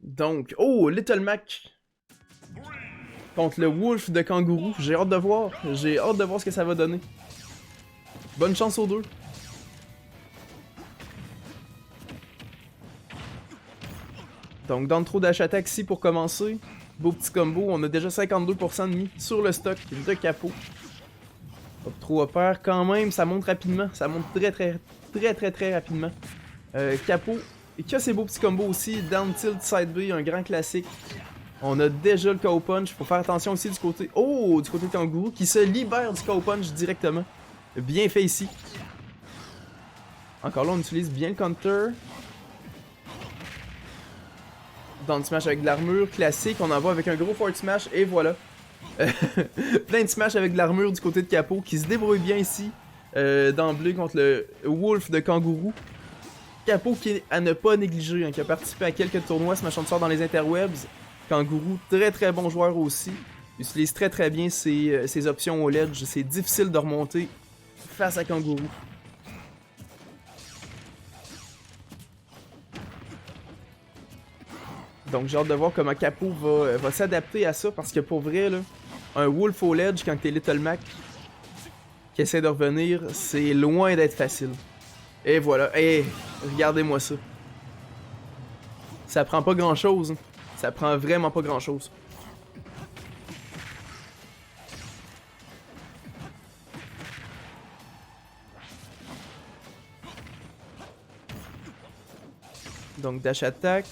Donc, oh, Little Mac contre le Wolf de Kangourou. J'ai hâte de voir. J'ai hâte de voir ce que ça va donner. Bonne chance aux deux. Donc, dans le trou dash attack ici pour commencer. Beau petit combo. On a déjà 52% de mis sur le stock de Capo. Pas trop à faire quand même. Ça monte rapidement. Ça monte très rapidement. Capo. Et qui a ses beaux petits combos aussi. Down tilt side B, un grand classique. On a déjà le KO punch. Faut faire attention aussi du côté. Oh, du côté de Kangourou qui se libère du KO punch directement. Bien fait ici. Encore là, on utilise bien le counter. Down smash avec de l'armure classique. On en va avec un gros forward smash et voilà. Plein de smash avec de l'armure du côté de Capo qui se débrouille bien ici. D'emblée contre le Wolf de Kangourou. Capo qui est à ne pas négliger, hein, qui a participé à quelques tournois Smash on Star dans les interwebs. Kangourou, très bon joueur aussi. Il utilise très bien ses options au ledge. C'est difficile de remonter face à Kangourou. Donc j'ai hâte de voir comment Capo va s'adapter à ça parce que pour vrai, là, un Wolf au ledge quand t'es Little Mac qui essaie de revenir, c'est loin d'être facile. Et voilà, et regardez-moi ça. Ça prend pas grand chose. Ça prend vraiment pas grand chose. Donc dash attack.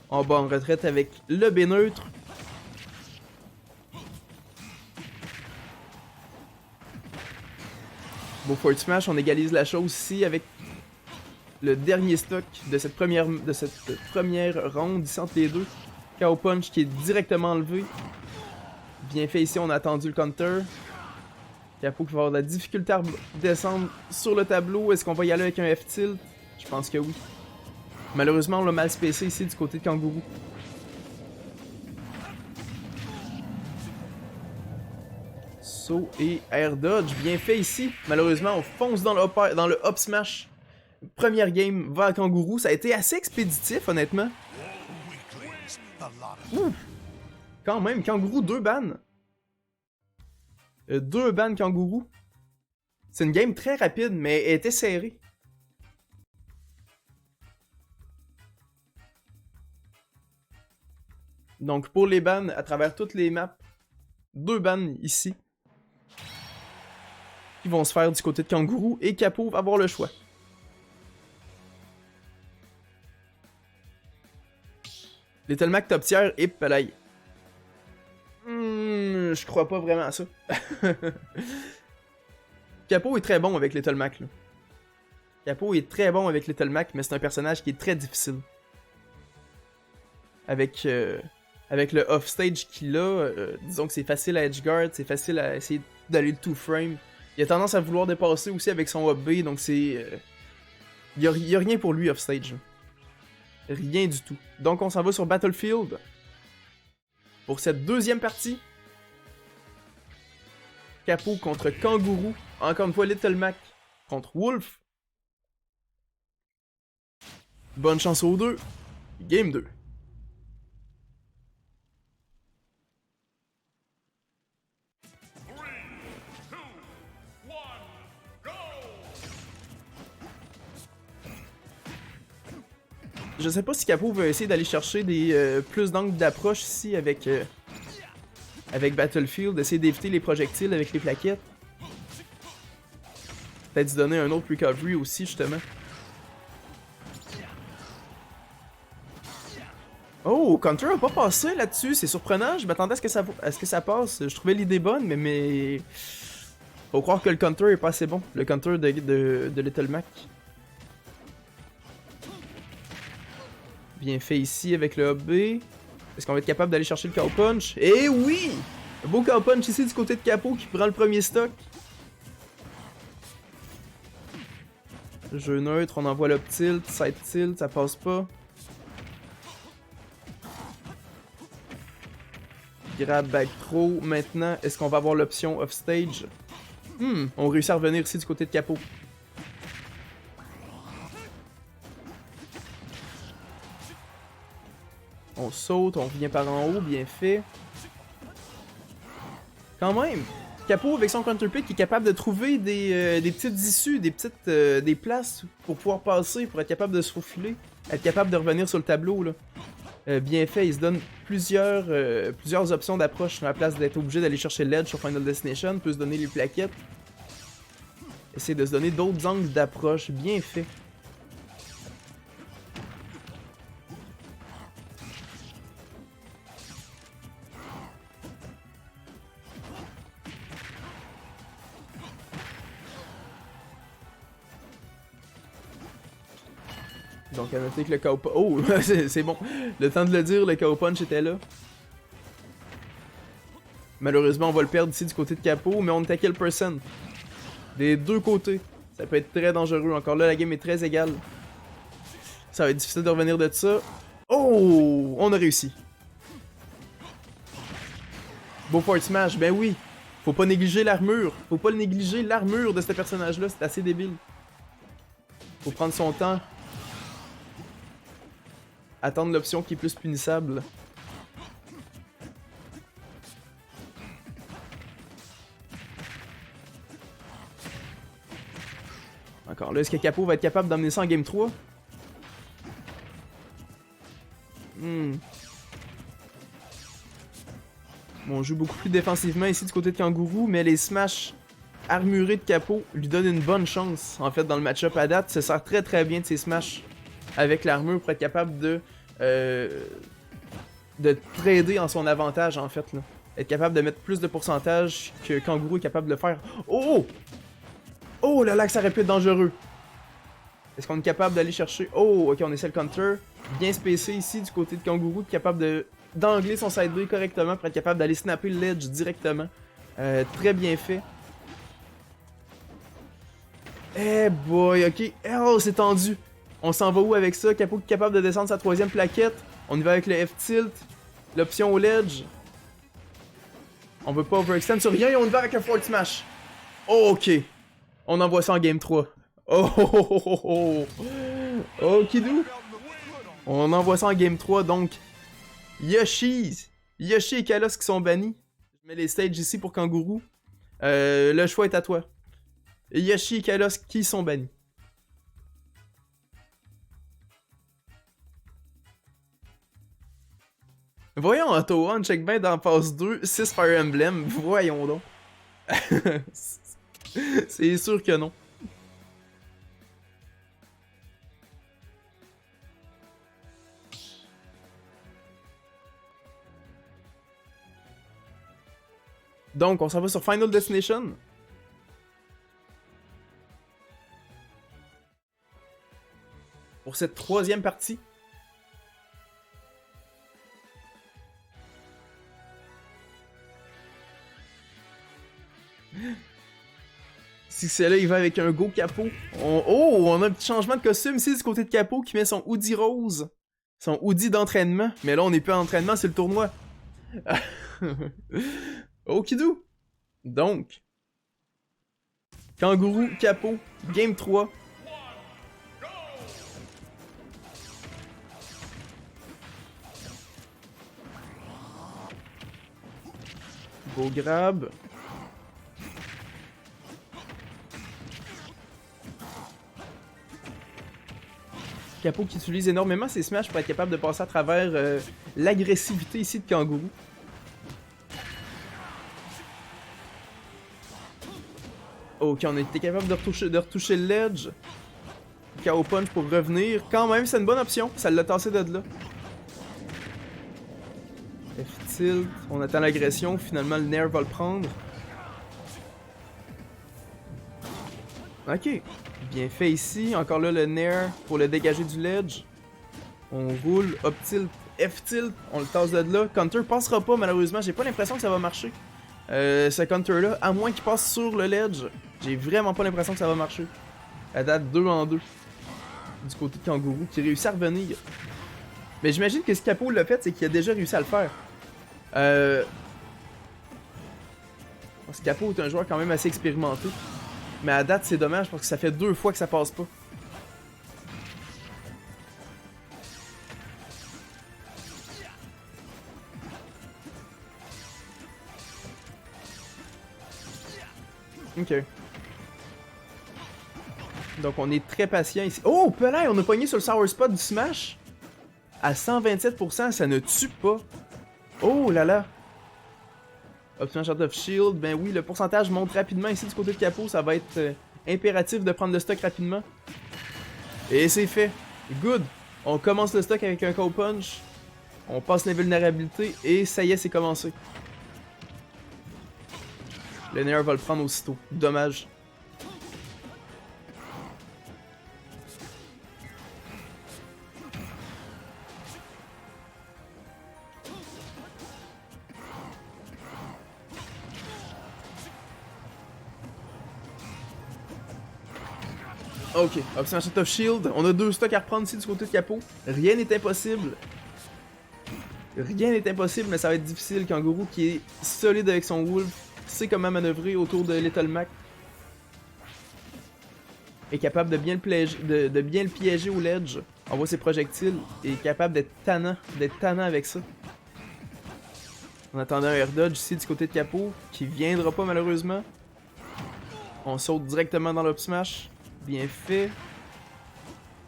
En bas en retraite avec le B neutre. Beau forward smash, on égalise la chose ici avec le dernier stock de cette première ronde ici entre les deux. KO punch qui est directement enlevé. Bien fait ici, on a attendu le counter. Capo qui va avoir de la difficulté à descendre sur le tableau. Est-ce qu'on va y aller avec un F-tilt? Je pense que oui. Malheureusement, on l'a mal spacé ici du côté de Kangourou. Saut et air dodge, bien fait ici. Malheureusement, on fonce dans le up smash. Première game va à Kangourou. Ça a été assez expéditif, honnêtement. Ouh. Quand même, Kangourou, 2 bans. 2 bans Kangourou. C'est une game très rapide, mais elle était serrée. Donc pour les bans à travers toutes les maps, 2 bans ici. Qui vont se faire du côté de Kangourou et Capo va avoir le choix. Little Mac top tier et Palais. Je crois pas vraiment à ça. Capo est très bon avec Little Mac. Là. Capo est très bon avec Little Mac, mais c'est un personnage qui est très difficile. Avec le offstage qu'il a, disons que c'est facile à edgeguard, c'est facile à essayer d'aller le 2-frame. Il a tendance à vouloir dépasser aussi avec son up B, donc c'est... Il y a rien pour lui offstage. Rien du tout. Donc on s'en va sur Battlefield. Pour cette deuxième partie. Capo contre Kangourou. Encore une fois, Little Mac contre Wolf. Bonne chance aux deux. Game 2. Je sais pas si Capo veut essayer d'aller chercher des plus d'angles d'approche ici avec Battlefield, essayer d'éviter les projectiles avec les plaquettes. Peut-être se donner un autre recovery aussi, justement. Oh, Counter a pas passé là-dessus, c'est surprenant, je m'attendais à ce que ça passe. Je trouvais l'idée bonne, mais... Faut croire que le Counter est pas assez bon, le Counter de Little Mac. Bien fait ici avec le up B. Est-ce qu'on va être capable d'aller chercher le KO punch? Eh oui! Un beau KO punch ici du côté de Capo qui prend le premier stock. Jeu neutre, on envoie le tilt, side tilt, ça passe pas. Grab back throw. Maintenant, est-ce qu'on va avoir l'option offstage? On réussit à revenir ici du côté de Capo. On saute, on vient par en haut, bien fait. Quand même, Capo avec son counterpick qui est capable de trouver des petites issues, des places pour pouvoir passer, pour être capable de se faufiler, être capable de revenir sur le tableau là. Bien fait, il se donne plusieurs options d'approche à la place d'être obligé d'aller chercher l'edge sur Final Destination, il peut se donner les plaquettes. Essayer de se donner d'autres angles d'approche, bien fait. Donc à noter que le KO... Oh, c'est bon. Le temps de le dire, le KO Punch était là. Malheureusement, on va le perdre ici du côté de Capo, mais on est à quel percent? Des deux côtés. Ça peut être très dangereux. Encore là, la game est très égale. Ça va être difficile de revenir de ça. Oh! On a réussi. Beau forward smash, ben oui. Faut pas négliger l'armure. Faut pas négliger l'armure de ce personnage-là, c'est assez débile. Faut prendre son temps. Attendre l'option qui est plus punissable. Encore là, est-ce que Capo va être capable d'amener ça en game 3? Bon, on joue beaucoup plus défensivement ici du côté de Kangourou, mais les smash armurés de Capo lui donnent une bonne chance, en fait, dans le match-up à date. Il se sert très très bien de ses smash avec l'armure pour être capable de trader en son avantage, en fait, là. Être capable de mettre plus de pourcentage que Kangourou est capable de le faire. Oh! Oh là là, que ça aurait pu être dangereux. Est-ce qu'on est capable d'aller chercher... Oh, ok, on essaie le counter. Bien spacé ici du côté de Kangourou, capable d'angler son side B correctement pour être capable d'aller snapper le ledge directement. Très bien fait. Eh boy, ok. Oh, c'est tendu. On s'en va où avec ça? Capo capable de descendre sa troisième plaquette. On y va avec le F-tilt. L'option au ledge. On veut pas overextend sur rien et on y va avec un forward smash. Oh, ok. On envoie ça en game 3. Oh, oh, oh, oh, oh, oh. Okidou. On envoie ça en game 3, donc... Yoshi et Kalos qui sont bannis. Je mets les stages ici pour Kangourou. Le choix est à toi. Yoshi et Kalos qui sont bannis. Voyons, Auto One, check bien dans phase 2, 6 Fire Emblem. Voyons donc. C'est sûr que non. Donc, on s'en va sur Final Destination. Pour cette troisième partie. Si c'est là, il va avec un Go Capo. Oh, on a un petit changement de costume ici du côté de Capo qui met son hoodie rose. Son hoodie d'entraînement. Mais là, on n'est plus en entraînement, c'est le tournoi. Okidou. Donc, Kangourou, Capo, Game 3. Go grab. Capo qui utilise énormément ses smash pour être capable de passer à travers l'agressivité ici de Kangourou. Ok, on a été capable de retoucher le ledge. KO Punch pour revenir. Quand même, c'est une bonne option. Ça l'a tassé de là. F-tilt. On attend l'agression. Finalement, le Nair va le prendre. Ok. Bien fait ici. Encore là, le Nair pour le dégager du ledge. On roule. Up-tilt. F-tilt. On le tasse de là. Counter passera pas, malheureusement. J'ai pas l'impression que ça va marcher. Ce counter-là, à moins qu'il passe sur le ledge, j'ai vraiment pas l'impression que ça va marcher. À date 2 en 2. Du côté de Kangourou, qui réussit à revenir. Mais j'imagine que ce Capo l'a fait, c'est qu'il a déjà réussi à le faire. Ce Capo est un joueur quand même assez expérimenté. Mais à date, c'est dommage parce que ça fait 2 fois que ça passe pas. Ok. Donc on est très patient ici. Oh, Pelay, on a pogné sur le Sour Spot du Smash. À 127%, ça ne tue pas. Oh là là. Option Shot of Shield, ben oui, le pourcentage monte rapidement ici du côté de Capot. Ça va être impératif de prendre le stock rapidement. Et c'est fait. Good. On commence le stock avec un Cow Punch. On passe l'invulnérabilité et ça y est, c'est commencé. Le Nair va le prendre aussitôt. Dommage. Ok, Option Shot of Shield. On a 2 stocks à reprendre ici du côté de Capot. Rien n'est impossible. Rien n'est impossible, mais ça va être difficile. Kangourou qui est solide avec son Wolf sait comment manœuvrer autour de Little Mac. Est capable de bien le piéger au ledge. Envoie ses projectiles. Et est capable d'être tannant avec ça. En attendant un air dodge ici du côté de Capot, qui viendra pas malheureusement. On saute directement dans l'up smash. Bien fait.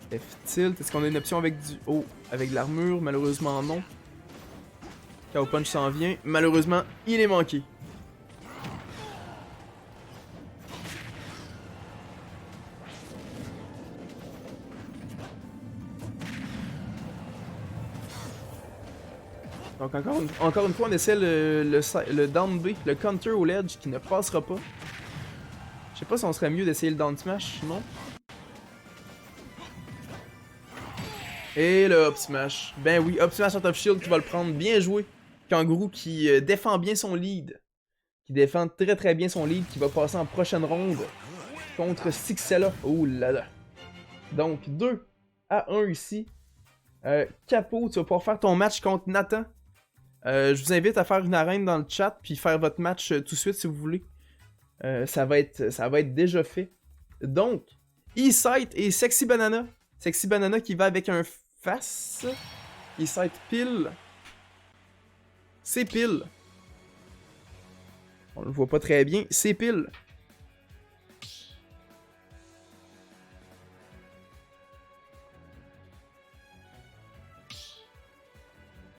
F-tilt. Est-ce qu'on a une option avec du... Oh, avec de l'armure? Malheureusement non. Cow Punch s'en vient. Malheureusement, il est manqué. Donc encore une fois, on essaie le down B, le counter au ledge qui ne passera pas. Je sais pas si on serait mieux d'essayer le down smash, non? Et le up smash. Ben oui, up smash out of shield qui va le prendre. Bien joué. Kangourou qui défend bien son lead. Qui défend très très bien son lead. Qui va passer en prochaine ronde contre Sixella. Oh là là. Donc 2-1 ici. Capot, tu vas pouvoir faire ton match contre Nathan. Je vous invite à faire une arène dans le chat. Puis faire votre match tout de suite si vous voulez. Ça va être déjà fait. Donc, E-Sight et Sexy Banana. Sexy Banana qui va avec un face. E-Sight pile. C'est pile. On le voit pas très bien. C'est pile.